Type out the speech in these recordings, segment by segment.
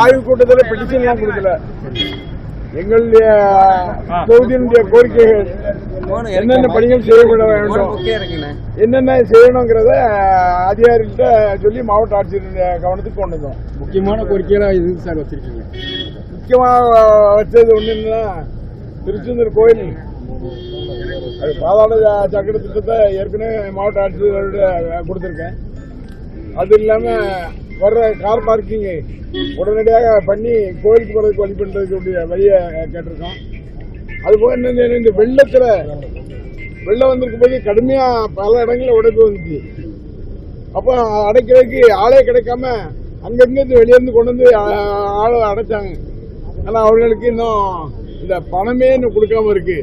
ஆய்வு கூட்டத்தில் பெட்டிஷன் எல்லாம் கொடுக்கல. எங்களுடைய தொகுதியினுடைய கோரிக்கைகள் என்னென்ன பணிகள் செய்யப்பட வேண்டும், என்னென்ன செய்யணுங்கிறத அதிகாரிகிட்ட சொல்லி மாவட்ட ஆட்சியருடைய கவனத்துக்கு கொண்டு வந்தோம். முக்கியமான கோரிக்கையெல்லாம் எதுக்கு சார் வச்சிருக்கீங்க? முக்கியமாக வச்சது ஒண்ணு என்னன்னா, திருச்செந்தூர் கோயில் அது பாதாள சக்கர திட்டத்தை ஏற்கனவே மாவட்ட ஆட்சியரோட கொடுத்துருக்கேன். அது இல்லாம வர்ற கார் பார்க்கிங் உடனடியாக பண்ணி கோயிலுக்கு போறதுக்கு வழி பண்றதுக்கு வழியை கேட்டிருக்கோம். அதுபோக என்ன, இந்த வெள்ளம் வந்திருக்கும் போது கடுமையா பல இடங்களில் உடைப்பு வந்துச்சு. அப்போ அடைக்கிறதுக்கு ஆளே கிடைக்காம அங்கிருந்து வெளியிருந்து கொண்டு வந்து ஆளை அடைச்சாங்க. ஆனா அவர்களுக்கு இன்னும் இந்த பணமே இன்னும் கொடுக்காம இருக்கு.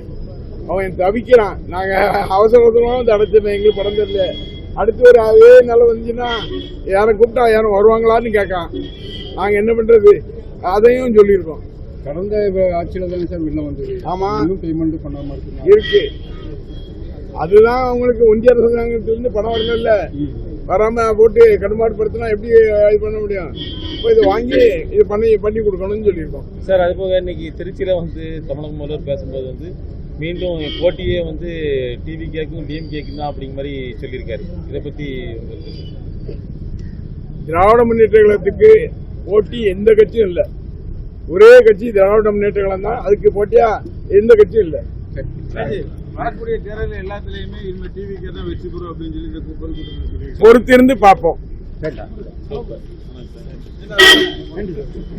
அவன் தவிக்கிறான். நாங்க அவசரமா வந்து அடைச்சிருந்தோம், எங்களுக்கு பணம் தெரியல. அடுத்து ஒரு அதே நிலை வந்துச்சுன்னா யாரை கூப்பிட்டா யாரும் வருவாங்களான்னு கேட்கான். நாங்க என்ன பண்றது, அதையும் சொல்லியிருக்கோம். கடந்த ஆட்சியில தானே சார் வெள்ளம் வந்தது. ஆமா, பேமெண்ட் பண்ணாம இருக்கு. அதுதான் அவங்களுக்கு ஒன்றிய அரசாங்கத்திலிருந்து பணம் வரல இல்ல, வராம போட்டு கடுமாடுபடுத்தினா எப்படி இது பண்ண முடியும்? இப்போ இதை வாங்கி இது பண்ணி கொடுக்கணும்னு சொல்லியிருக்கோம் சார். அது போக இன்னைக்கு திருச்சியில வந்து தமிழக முதல்வர் பேசும்போது வந்து மீண்டும் போட்டியே வந்து டிவிகேக்கும் டிஎம்கேக்கும் தான் அப்படிங்கிற மாதிரி சொல்லியிருக்காரு. இதை பத்தி திராவிட முன்னேற்ற கழகத்துக்கு போட்டி எந்த கட்சியும் இல்லை. ஒரே கட்சி திராவிட முன்னேற்ற கழகம் தான். அதுக்கு போட்டியா எந்த கட்சியும் இல்லை. வரக்கூடிய தேர்தல் எல்லாத்துலயுமே இந்த டிவிகே தான் வெற்றி பெறும் அப்படின்னு சொல்லி பொறுத்திருந்து பார்ப்போம்.